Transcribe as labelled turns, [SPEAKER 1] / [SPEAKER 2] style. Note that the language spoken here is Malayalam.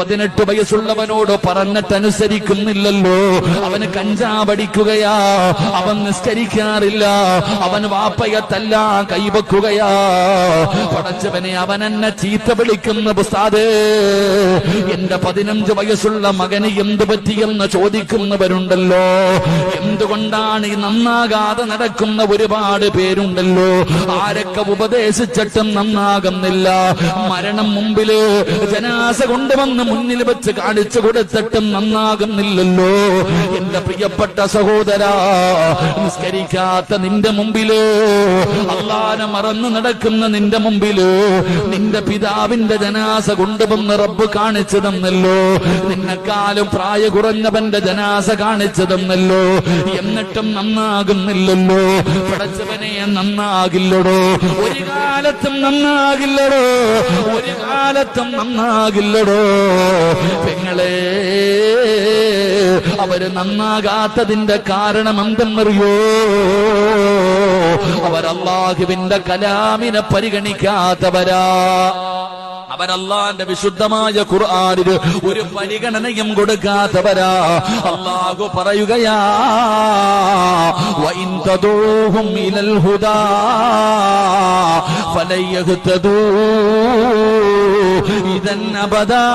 [SPEAKER 1] 18 വയസ്സുള്ളവനോട് പറഞ്ഞിട്ടനുസരിക്കുന്നില്ലല്ലോ. അവന് കഞ്ചാവടിക്കുകയാ, അവൻ നിസ്കരിക്കാറില്ല, അവൻ വാപ്പയെ തല്ലാൻ കൈവെക്കുകയാ. പടച്ചവനെ, അവൻ എന്നെ ചീത്ത വിളിക്കുന്ന ഉസ്താദേ, എന്റെ 15 വയസ്സുള്ള മകന് എന്ത് പറ്റിയെന്ന് ചോദിക്കുന്നവരുണ്ടല്ലോ. എന്തുകൊണ്ടാണ് ഈ നന്നാകാതെ നടക്കുന്ന ഒരുപാട് പേരുണ്ടല്ലോ. ആരൊക്കെ ഉപദേശിച്ചിട്ടും നന്നാകുന്നില്ല. മരണം മുമ്പില് ജനാസ കൊണ്ടുവന്ന് മുന്നിൽ വെച്ച് കാണിച്ചു കൊടുത്തിട്ടും നന്നാകുന്നില്ലല്ലോ. എന്റെ പ്രിയപ്പെട്ട സഹോദരാ, നിസ്കരിക്കാത്ത നിന്റെ മുമ്പില്, അല്ലാഹനെ മറന്നു നടക്കുന്ന നിന്റെ മുമ്പില് നിന്റെ പിതാവിന്റെ ജനാസ കൊണ്ടുവന്ന് റബ്ബ് കാണിച്ചു തന്നല്ലോ. നിന്നെക്കാളും പ്രായ കുറഞ്ഞവന്റെ ജനാസ കാണിച്ചു തന്നല്ലോ. എന്നിട്ടും നന്നാകുന്നില്ലല്ലോ. പടച്ചവനെ, നന്നാകില്ലടോ, ഒരു കാലത്തും നന്നാകില്ലടോ, ഒരു കാലത്തും നന്നാകില്ലടോ. പെങ്ങളെ, അവര് നന്നാകാത്തതിന്റെ കാരണം എന്തെന്നറിയോ? അവരല്ലാഹുവിന്റെ കലാമിനെ പരിഗണിക്കാത്തവരാ. അവരല്ലാന്റെ വിശുദ്ധമായ ഖുർആനിന് ഒരു പരിഗണനയും കൊടുക്കാത്തവരാ. അല്ലാഹു പറയുകയാ, വഇൻ തദൂഹും ഇലൽ ഹുദാ ഫലൻ യഹ്തദൂ ഇദൻ അബദാ.